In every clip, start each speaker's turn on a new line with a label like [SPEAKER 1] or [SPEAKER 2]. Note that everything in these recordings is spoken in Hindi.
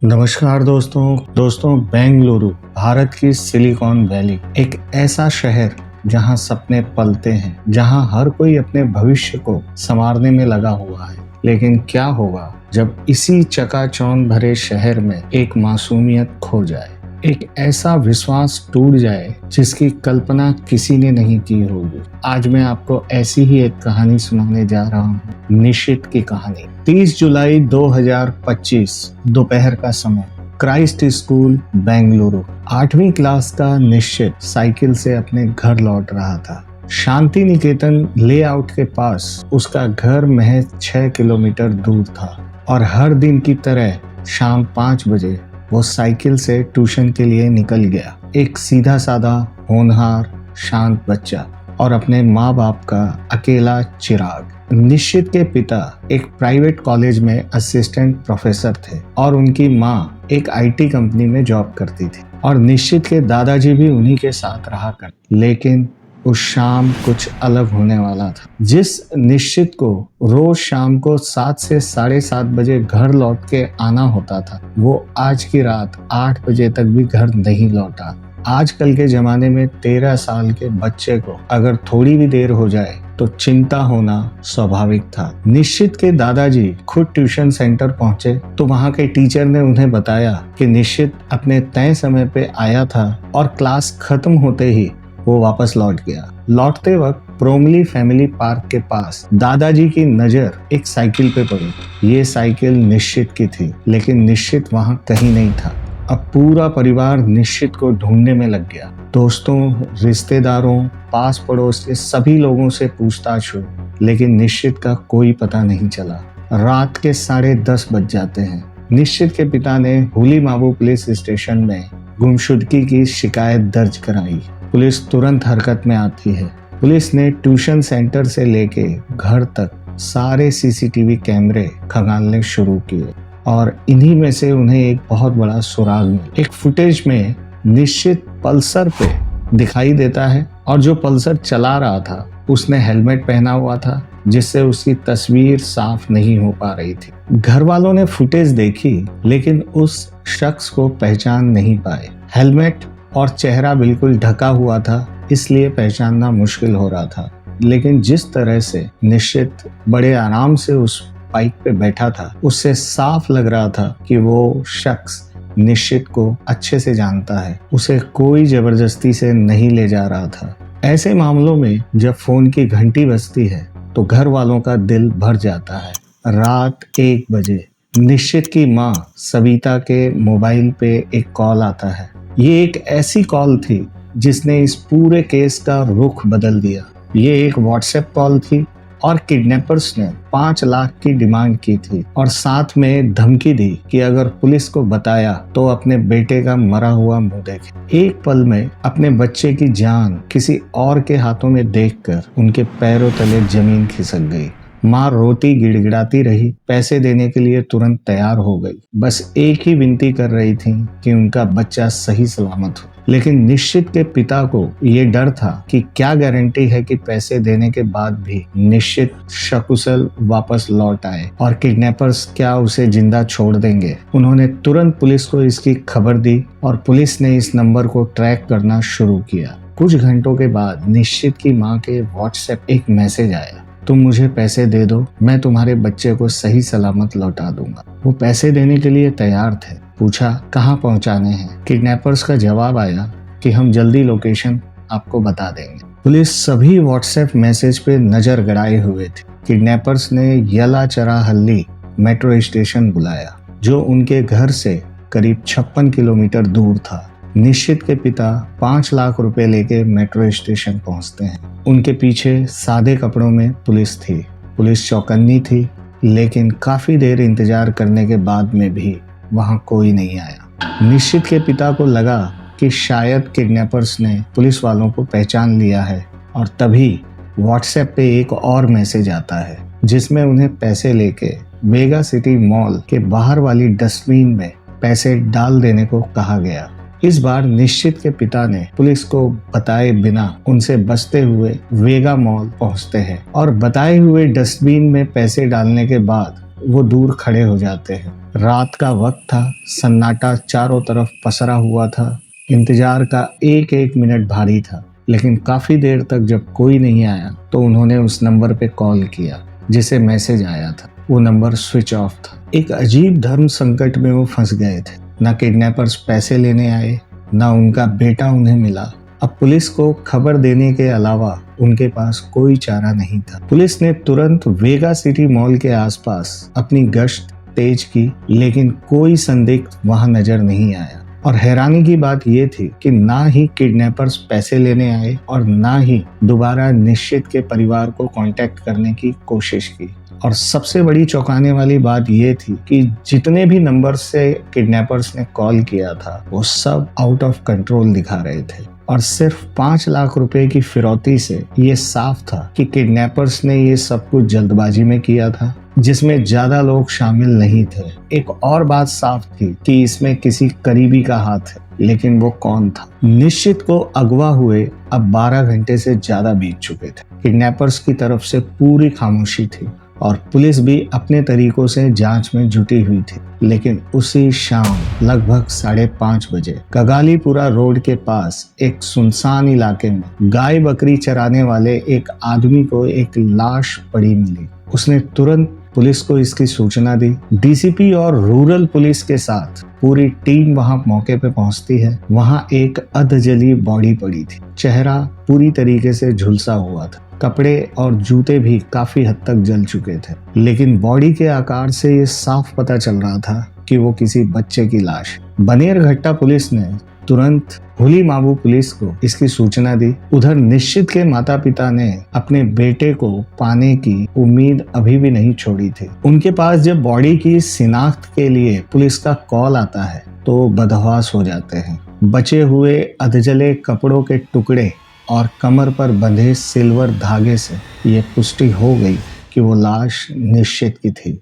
[SPEAKER 1] नमस्कार दोस्तों बेंगलुरु भारत की सिलिकॉन वैली एक ऐसा शहर जहां सपने पलते हैं, जहां हर कोई अपने भविष्य को संवारने में लगा हुआ है। लेकिन क्या होगा जब इसी चकाचौंध भरे शहर में एक मासूमियत खो जाए, एक ऐसा विश्वास टूट जाए जिसकी कल्पना किसी ने नहीं की होगी। आज मैं आपको ऐसी ही एक कहानी सुनाने जा रहा हूँ, निशित की कहानी। 30 जुलाई 2025 दोपहर का समय, क्राइस्ट स्कूल बेंगलुरु। 8वीं क्लास का निशित साइकिल से अपने घर लौट रहा था। शांति निकेतन लेआउट के पास उसका घर महज 6 किलोमीटर दूर था और हर दिन की तरह शाम 5 बजे वो साइकिल से ट्यूशन के लिए निकल गया। एक सीधा साधा, होनहार, शांत बच्चा और अपने माँ बाप का अकेला चिराग। निशित के पिता एक प्राइवेट कॉलेज में असिस्टेंट प्रोफेसर थे और उनकी माँ एक आईटी कंपनी में जॉब करती थी और निशित के दादाजी भी उन्हीं के साथ रहा करते। लेकिन उस शाम कुछ अलग होने वाला था। जिस निश्चित को रोज शाम को 7 से 7:30 बजे घर लौट के आना होता था, वो आज की रात 8 बजे तक भी घर नहीं लौटा। आजकल के जमाने में 13 साल के बच्चे को अगर थोड़ी भी देर हो जाए तो चिंता होना स्वाभाविक था। निश्चित के दादाजी खुद ट्यूशन सेंटर पहुंचे तो वहां के टीचर ने उन्हें बताया कि निश्चित अपने तय समय पे आया था और क्लास खत्म होते ही वो वापस लौट गया। लौटते वक्त प्रोमली फैमिली पार्क के पास दादाजी की नजर एक साइकिल पे पड़ी। ये साइकिल निश्चित की थी, लेकिन निश्चित वहां कहीं नहीं था। अब पूरा परिवार निश्चित को ढूंढने में लग गया। दोस्तों, रिश्तेदारों, पास पड़ोस के सभी लोगों से पूछताछ हुई, लेकिन निश्चित का कोई पता नहीं चला। रात के 10:30 बज जाते हैं। निश्चित के पिता ने हुली माबू पुलिस स्टेशन में गुमशुदगी की शिकायत दर्ज कराई। पुलिस तुरंत हरकत में आती है। पुलिस ने ट्यूशन सेंटर से लेके घर तक सारे सीसीटीवी कैमरे खंगालने शुरू किए और इन्हीं में से उन्हें एक बहुत बड़ा सुराग मिला। एक फुटेज में निश्चित पल्सर पे दिखाई देता है और जो पल्सर चला रहा था उसने हेलमेट पहना हुआ था, जिससे उसकी तस्वीर साफ नहीं हो पा रही थी। घर वालों ने फुटेज देखी लेकिन उस शख्स को पहचान नहीं पाए। हेलमेट और चेहरा बिल्कुल ढका हुआ था, इसलिए पहचानना मुश्किल हो रहा था। लेकिन जिस तरह से निश्चित बड़े आराम से उस बाइक पे बैठा था, उससे साफ लग रहा था कि वो शख्स निश्चित को अच्छे से जानता है। उसे कोई जबरदस्ती से नहीं ले जा रहा था। ऐसे मामलों में जब फोन की घंटी बजती है तो घर वालों का दिल भर जाता है। रात 1 बजे निश्चित की माँ सविता के मोबाइल पे एक कॉल आता है। ये एक ऐसी कॉल थी जिसने इस पूरे केस का रुख बदल दिया। ये एक व्हाट्सएप कॉल थी और किडनैपर्स ने 5 लाख की डिमांड की थी और साथ में धमकी दी कि अगर पुलिस को बताया तो अपने बेटे का मरा हुआ मुंह देखे। एक पल में अपने बच्चे की जान किसी और के हाथों में देखकर उनके पैरों तले जमीन खिसक गई। माँ रोती गिड़गिड़ाती रही, पैसे देने के लिए तुरंत तैयार हो गई। बस एक ही विनती कर रही थी कि उनका बच्चा सही सलामत हो। लेकिन निश्चित के पिता को ये डर था कि क्या गारंटी है कि पैसे देने के बाद भी निश्चित सकुशल वापस लौट आए और किडनैपर्स क्या उसे जिंदा छोड़ देंगे। उन्होंने तुरंत पुलिस को इसकी खबर दी और पुलिस ने इस नंबर को ट्रैक करना शुरू किया। कुछ घंटों के बाद निश्चित की माँ के व्हाट्सएप एक मैसेज आया, तुम मुझे पैसे दे दो, मैं तुम्हारे बच्चे को सही सलामत लौटा दूंगा। वो पैसे देने के लिए तैयार थे। पूछा कहाँ पहुँचाने हैं। किडनैपर्स का जवाब आया कि हम जल्दी लोकेशन आपको बता देंगे। पुलिस सभी व्हाट्सएप मैसेज पे नजर गड़ाए हुए थी। किडनैपर्स ने यलाचराहल्ली मेट्रो स्टेशन बुलाया, जो उनके घर से करीब 56 किलोमीटर दूर था। निश्चित के पिता 5 लाख रुपए लेके मेट्रो स्टेशन पहुंचते हैं। उनके पीछे सादे कपड़ों में पुलिस थी। पुलिस चौकन्नी थी, लेकिन काफी देर इंतजार करने के बाद में भी वहां कोई नहीं आया। निश्चित के पिता को लगा कि शायद किडनैपर्स ने पुलिस वालों को पहचान लिया है और तभी व्हाट्सएप पे एक और मैसेज आता है जिसमें उन्हें पैसे लेके मेगा सिटी मॉल के बाहर वाली डस्टबिन में पैसे डाल देने को कहा गया। इस बार निश्चित के पिता ने पुलिस को बताए बिना उनसे बचते हुए वेगा मॉल पहुंचते हैं और बताए हुए डस्टबिन में पैसे डालने के बाद वो दूर खड़े हो जाते हैं। रात का वक्त था, सन्नाटा चारों तरफ पसरा हुआ था। इंतजार का एक एक मिनट भारी था, लेकिन काफी देर तक जब कोई नहीं आया तो उन्होंने उस नंबर पे कॉल किया जिसे मैसेज आया था। वो नंबर स्विच ऑफ था। एक अजीब धर्म संकट में वो फंस गए थे। न किडनैपर्स पैसे लेने आए, न उनका बेटा उन्हें मिला। अब पुलिस को खबर देने के अलावा उनके पास कोई चारा नहीं था। पुलिस ने तुरंत वेगा सिटी मॉल के आसपास अपनी गश्त तेज की, लेकिन कोई संदिग्ध वहां नजर नहीं आया। और हैरानी की बात यह थी कि ना ही किडनैपर्स पैसे लेने आए और ना ही दोबारा निश्चित के परिवार को कांटेक्ट करने की कोशिश की। और सबसे बड़ी चौंकाने वाली बात यह थी कि जितने भी नंबर से किडनैपर्स ने कॉल किया था वो सब आउट ऑफ कंट्रोल दिखा रहे थे। और सिर्फ 5 लाख रुपए की फिरौती से ये साफ था कि किडनैपर्स ने ये सब कुछ जल्दबाजी में किया था, जिसमें ज्यादा लोग शामिल नहीं थे। एक और बात साफ थी कि इसमें किसी करीबी का हाथ है, लेकिन वो कौन था? निश्चित को अगवा हुए अब 12 घंटे से ज्यादा बीत चुके थे। किडनैपर्स की तरफ से पूरी खामोशी थी और पुलिस भी अपने तरीकों से जांच में जुटी हुई थी। लेकिन उसी शाम लगभग 5:30 बजे कगालीपुरा रोड के पास एक सुनसान इलाके में गाय बकरी चराने वाले एक आदमी को एक लाश पड़ी मिली। उसने तुरंत पुलिस को इसकी सूचना दी। डीसीपी और रूरल पुलिस के साथ पूरी टीम वहां मौके पे पहुंचती है। वहां एक अधजली बॉडी पड़ी थी। चेहरा पूरी तरीके से झुलसा हुआ था। कपड़े और जूते भी काफी हद तक जल चुके थे, लेकिन बॉडी के आकार से ये साफ पता चल रहा था कि वो किसी बच्चे की लाश है। बनेरघट्टा पुलिस ने तुरंत हुली माबू पुलिस को इसकी सूचना दी। उधर निश्चित के माता पिता ने अपने बेटे को पाने की उम्मीद अभी भी नहीं छोड़ी थी। उनके पास जब बॉडी की शिनाख्त के लिए पुलिस का कॉल आता है तो बदहवास हो जाते हैं। बचे हुए अधजले कपड़ों के टुकड़े और कमर पर बंधे सिल्वर धागे से ये पुष्टि हो गई कि वो लाश निश्चित की थी।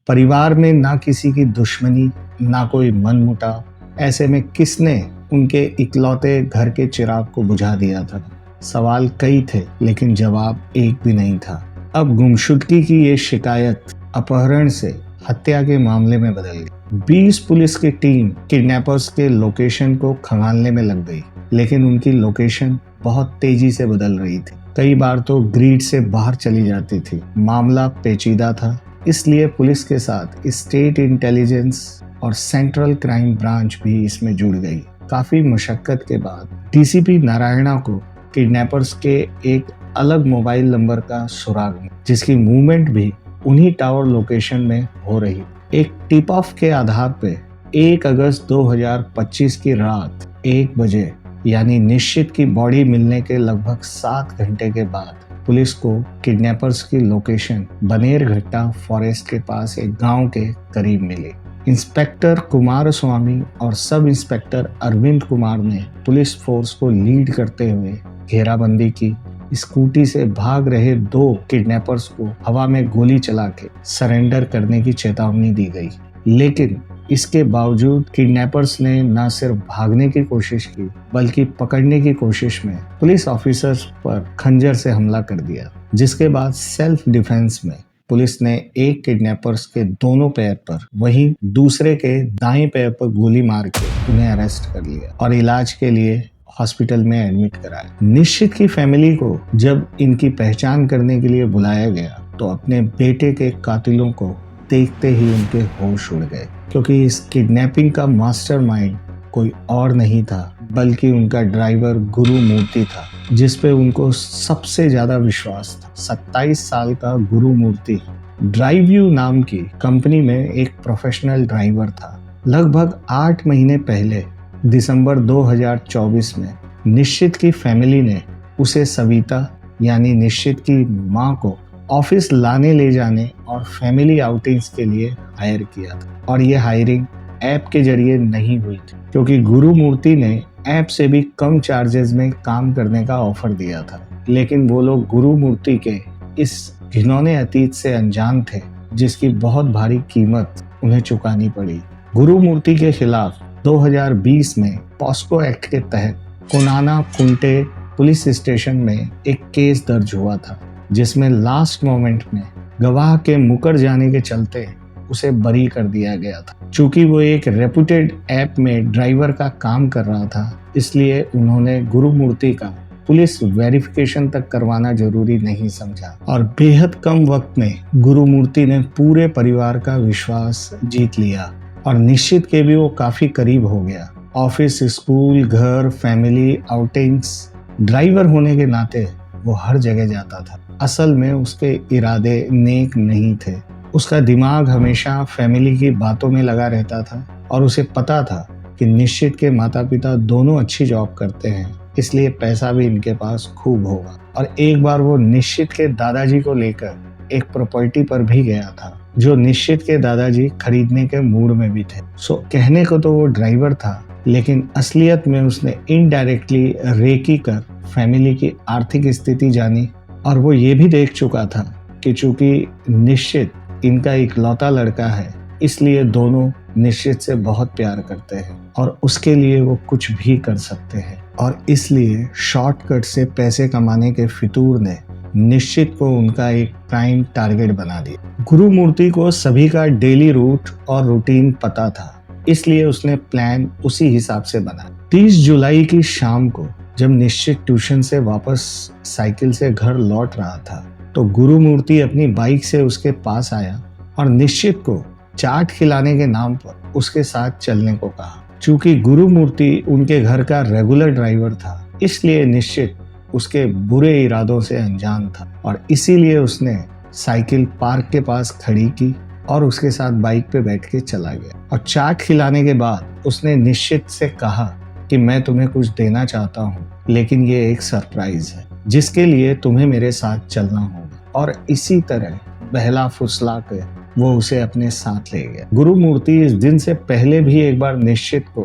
[SPEAKER 1] परिवार में ना किसी की दुश्मनी, ना कोई मनमुटाव। ऐसे में किसने उनके इकलौते घर के चिराग को बुझा दिया था? सवाल कई थे, लेकिन जवाब एक भी नहीं था। अब गुमशुदगी की ये शिकायत अपहरण से हत्या के मामले में बदल गई। 20 पुलिस की टीम किडनैपर्स के लोकेशन को खंगालने में लग गई, लेकिन उनकी लोकेशन बहुत तेजी से बदल रही थी। कई बार तो ग्रिड से बाहर चली जाती थी। मामला पेचीदा था, इसलिए पुलिस के साथ स्टेट इंटेलिजेंस और सेंट्रल क्राइम ब्रांच भी इसमें जुड़ गई। काफी मशक्कत के बाद डीसीपी नारायणा को किडनैपर्स के एक अलग मोबाइल नंबर का सुराग मिला, जिसकी मूवमेंट भी उन्हीं टावर लोकेशन में हो रही। एक टिप ऑफ के आधार पे 1 अगस्त 2025 की रात 1 बजे यानी निश्चित की बॉडी मिलने के लगभग 7 घंटे के बाद पुलिस को किडनैपर्स की लोकेशन बनेरघट्टा फॉरेस्ट के पास एक गांव के करीब मिली। इंस्पेक्टर कुमार स्वामी और सब इंस्पेक्टर अरविंद कुमार ने पुलिस फोर्स को लीड करते हुए घेराबंदी की। स्कूटी से भाग रहे 2 किडनैपर्स को हवा में गोली चला के सरेंडर करने की चेतावनी दी गई, लेकिन इसके बावजूद किडनैपर्स ने न सिर्फ भागने की कोशिश की, बल्कि पकड़ने की कोशिश में पुलिस ऑफिसर्स पर खंजर से हमला कर दिया। जिसके बाद सेल्फ डिफेंस में पुलिस ने एक किडनैपर्स के दोनों पैर पर, वहीं दूसरे के दाएं पैर पर गोली मार के उन्हें अरेस्ट कर लिया और इलाज के लिए हॉस्पिटल में एडमिट कराया। निश्चित की फैमिली को जब इनकी पहचान करने के लिए बुलाया गया तो अपने बेटे के कातिलों को देखते ही उनके होश उड़ गए, क्योंकि इस किडनैपिंग का मास्टरमाइंड कोई और नहीं था बल्कि उनका ड्राइवर गुरु मूर्ति था, जिस पे उनको सबसे ज्यादा विश्वास था। 27 साल का गुरु मूर्ति ड्राइवयू नाम की कंपनी में एक प्रोफेशनल ड्राइवर था। लगभग 8 महीने पहले दिसंबर 2024 में निश्चित की फैमिली ने उसे सविता यानी निश्चित की मां को ऑफिस लाने ले जाने और फैमिली आउटिंग्स के लिए हायर किया था। और ये हायरिंग ऐप के जरिए नहीं हुई थी, क्योंकि गुरु मूर्ति ने ऐप से भी कम चार्जेस में काम करने का ऑफर दिया था। लेकिन वो लोग गुरु मूर्ति के इस घिनौने अतीत से अनजान थे, जिसकी बहुत भारी कीमत उन्हें चुकानी पड़ी। गुरुमूर्ति के खिलाफ 2020 में पॉस्को एक्ट के तहत कोनाना कुंटे पुलिस स्टेशन में एक केस दर्ज हुआ था, जिसमें लास्ट मोमेंट में गवाह के मुकर जाने के चलते उसे बरी कर दिया गया था। चूंकि वो एक रेपुटेड ऐप में ड्राइवर का काम कर रहा था, इसलिए उन्होंने गुरुमूर्ति का पुलिस वेरिफिकेशन तक करवाना जरूरी नहीं समझा और बेहद कम वक्त में गुरुमूर्ति ने पूरे परिवार का विश्वास जीत लिया और निश्चित के भी वो काफी करीब हो गया। ऑफिस, स्कूल, घर, फैमिली, आउटिंग्स, ड्राइवर होने के नाते वो हर जगह जाता था। असल में उसके इरादे नेक नहीं थे। उसका दिमाग हमेशा फैमिली की बातों में लगा रहता था और उसे पता था कि निश्चित के माता पिता दोनों अच्छी जॉब करते हैं, इसलिए पैसा भी इनके पास खूब होगा। और एक बार वो निश्चित के दादाजी को लेकर एक प्रॉपर्टी पर भी गया था, जो निश्चित के दादाजी खरीदने के मूड में भी थे। कहने को तो वो ड्राइवर था, लेकिन असलियत में उसने इनडायरेक्टली रेकी कर फैमिली की आर्थिक स्थिति जानी और वो ये भी देख चुका था कि चूंकि निश्चित इनका इकलौता लड़का है, इसलिए दोनों निश्चित से बहुत प्यार करते हैं और उसके लिए वो कुछ भी कर सकते हैं। और इसलिए शॉर्टकट से पैसे कमाने के फितूर ने निश्चित को उनका एक प्राइम टारगेट बना दिया। गुरुमूर्ति को सभी का डेली रूट और रूटीन पता था, इसलिए उसने प्लान उसी हिसाब से बनाया। 30 जुलाई की शाम को जब निश्चित ट्यूशन से वापस साइकिल से घर लौट रहा था, तो गुरुमूर्ति अपनी बाइक से उसके पास आया और निश्चित को चाट खिलाने के नाम पर उसके साथ चलने को कहा। चूंकि गुरुमूर्ति उनके घर का रेगुलर ड्राइवर था, इसलिए निश्चित उसके बुरे इरादों से अनजान था और इसीलिए उसने साइकिल पार्क के पास खड़ी की और उसके साथ बाइक पे बैठ के चला गया। और चाट खिलाने के बाद उसने निश्चित से कहा कि मैं तुम्हें कुछ देना चाहता हूँ, लेकिन ये एक सरप्राइज है जिसके लिए तुम्हें मेरे साथ चलना होगा। और इसी तरह बहला फुसला के वो उसे अपने साथ ले गया। गुरुमूर्ति इस दिन से पहले भी एक बार निश्चित को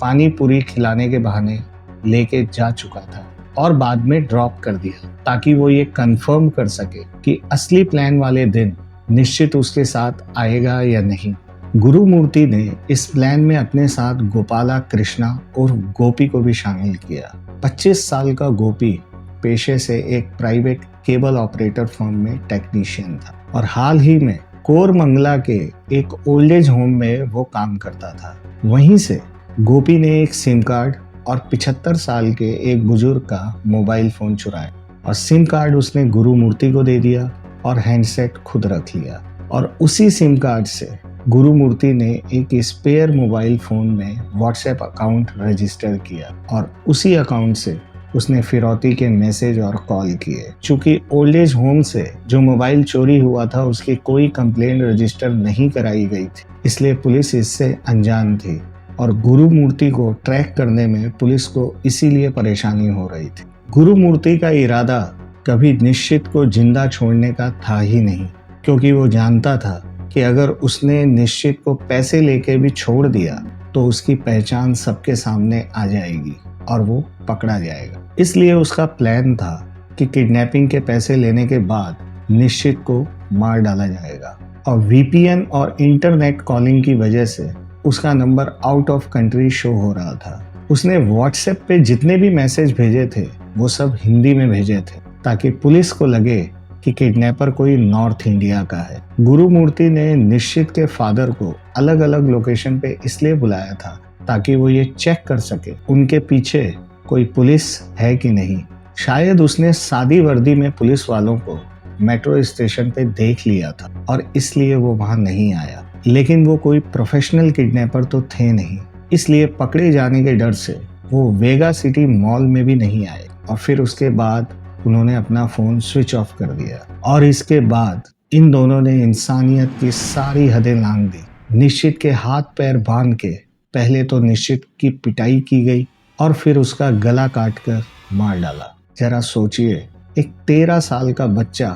[SPEAKER 1] पानी पूरी खिलाने के बहाने लेके जा चुका था और बाद में ड्रॉप कर दिया, ताकि वो ये कंफर्म कर सके कि असली प्लान वाले दिन निश्चित उसके साथ आएगा या नहीं। गुरुमूर्ति ने इस प्लान में अपने साथ गोपाला कृष्णा और गोपी को भी शामिल किया। 25 साल का गोपी पेशे से एक प्राइवेट केबल ऑपरेटर फर्म में टेक्नीशियन था और हाल ही में कोरमंगला के एक ओल्ड एज होम में वो काम करता था। वहीं से गोपी ने एक सिम कार्ड और 75 साल के एक बुजुर्ग का मोबाइल फोन चुराया और सिम कार्ड उसने गुरुमूर्ति को दे दिया और हैंडसेट खुद रख लिया। और उसी सिम कार्ड से गुरुमूर्ति ने एक स्पेयर मोबाइल फोन में व्हाट्सएप अकाउंट रजिस्टर किया और उसी अकाउंट से उसने फिरौती के मैसेज और कॉल किए। चूंकि ओल्ड एज होम से जो मोबाइल चोरी हुआ था उसकी कोई कंप्लेंट रजिस्टर नहीं कराई गई थी, इसलिए पुलिस इससे अनजान थी और गुरुमूर्ति को ट्रैक करने में पुलिस को इसीलिए परेशानी हो रही थी। गुरुमूर्ति का इरादा कभी निश्चित को जिंदा छोड़ने का था ही नहीं, क्योंकि वो जानता था कि अगर उसने निश्चित को पैसे लेके भी छोड़ दिया तो उसकी पहचान सबके सामने आ जाएगी और वो पकड़ा जाएगा। इसलिए उसका प्लान था कि किडनैपिंग के पैसे लेने के बाद निश्चित को मार डाला जाएगा और वीपीएन और इंटरनेट कॉलिंग की वजह से उसका number out of country show हो रहा था। उसने व्हाट्सएप पे जितने भी मैसेज भेजे थे वो सब हिंदी में भेजे थे, ताकि पुलिस को लगे कि किडनैपर कोई नॉर्थ इंडिया का है। गुरुमूर्ति ने निश्चित के फादर को अलग अलग लोकेशन पे इसलिए बुलाया था ताकि वो ये चेक कर सके उनके पीछे कोई पुलिस है कि नहीं। शायद उसने सादी वर्दी में पुलिस वालों को मेट्रो स्टेशन पे देख लिया था और इसलिए वो वहां नहीं आया। लेकिन वो कोई प्रोफेशनल किडनैपर तो थे नहीं, इसलिए पकड़े जाने के डर से वो वेगा सिटी मॉल में भी नहीं आए और फिर उसके बाद उन्होंने अपना फोन स्विच ऑफ कर दिया। और इसके बाद इन दोनों ने इंसानियत की सारी हदें लांघ दी। निश्चित के हाथ पैर बांध के पहले तो निश्चित की पिटाई की गई और फिर उसका गला काटकर मार डाला। जरा सोचिए, एक 13 साल का बच्चा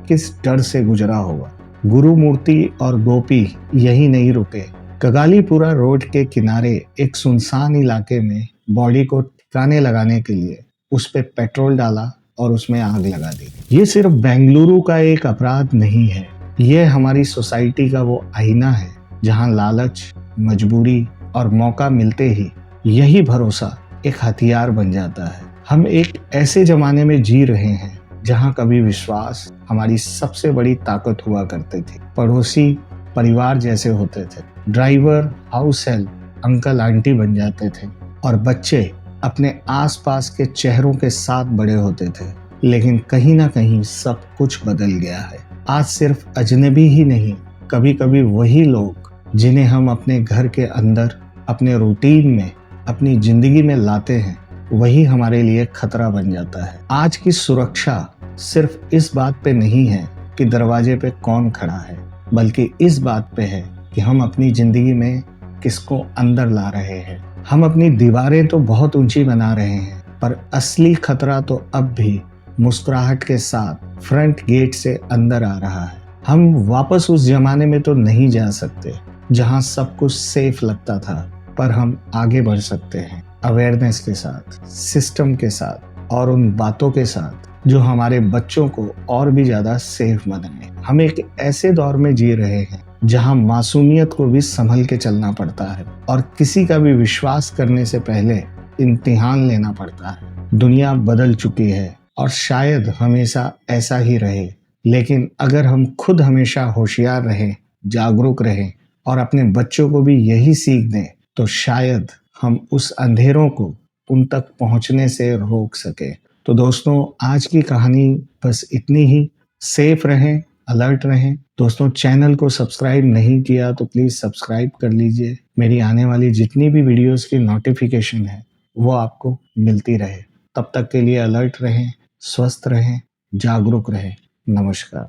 [SPEAKER 1] किस डर से गुजरा होगा। गुरुमूर्ति और गोपी यही नहीं रुके। कगालीपुरा रोड के किनारे एक सुनसान इलाके में बॉडी को ठिकाने लगाने के लिए उस पे पेट्रोल डाला और उसमें आग लगा दी। ये सिर्फ बेंगलुरु का एक अपराध नहीं है, ये हमारी सोसाइटी का वो आईना है जहां लालच, मजबूरी और मौका मिलते ही यही भरोसा एक हथियार बन जाता है। हम एक ऐसे जमाने में जी रहे हैं जहां कभी विश्वास हमारी सबसे बड़ी ताकत हुआ करते थे। पड़ोसी परिवार जैसे होते थे, driver house help uncle aunty बन जाते थे और बच्चे अपने आसपास के चेहरों के साथ बड़े होते थे। लेकिन कहीं ना कहीं सब कुछ बदल गया है। आज सिर्फ अजनबी ही नहीं, कभी कभी वही लोग जिन्हें हम अपने घर के अंदर, अपने रूटीन में, अपनी जिंदगी में लाते हैं, वही हमारे लिए खतरा बन जाता है। आज की सुरक्षा सिर्फ इस बात पे नहीं है कि दरवाजे पे कौन खड़ा है, बल्कि इस बात पे है कि हम अपनी जिंदगी में किसको अंदर ला रहे हैं। हम अपनी दीवारें तो बहुत ऊंची बना रहे हैं, पर असली खतरा तो अब भी मुस्कुराहट के साथ फ्रंट गेट से अंदर आ रहा है। हम वापस उस जमाने में तो नहीं जा सकते जहां सब कुछ सेफ लगता था, पर हम आगे बढ़ सकते हैं अवेयरनेस के साथ, सिस्टम के साथ और उन बातों के साथ जो हमारे बच्चों को और भी ज्यादा सेफ बनाए। हम एक ऐसे दौर में जी रहे हैं जहां मासूमियत को भी संभल के चलना पड़ता है और किसी का भी विश्वास करने से पहले इम्तिहान लेना पड़ता है। दुनिया बदल चुकी है और शायद हमेशा ऐसा ही रहे, लेकिन अगर हम खुद हमेशा होशियार रहें, जागरूक रहें और अपने बच्चों को भी यही सीख दें, तो शायद हम उस अंधेरों को उन तक पहुंचने से रोक सके। तो दोस्तों, आज की कहानी बस इतनी ही। सेफ रहें, अलर्ट रहें। दोस्तों, चैनल को सब्सक्राइब नहीं किया तो प्लीज़ सब्सक्राइब कर लीजिए। मेरी आने वाली जितनी भी वीडियोस की नोटिफिकेशन है वो आपको मिलती रहे। तब तक के लिए अलर्ट रहें, स्वस्थ रहें, जागरूक रहें। नमस्कार।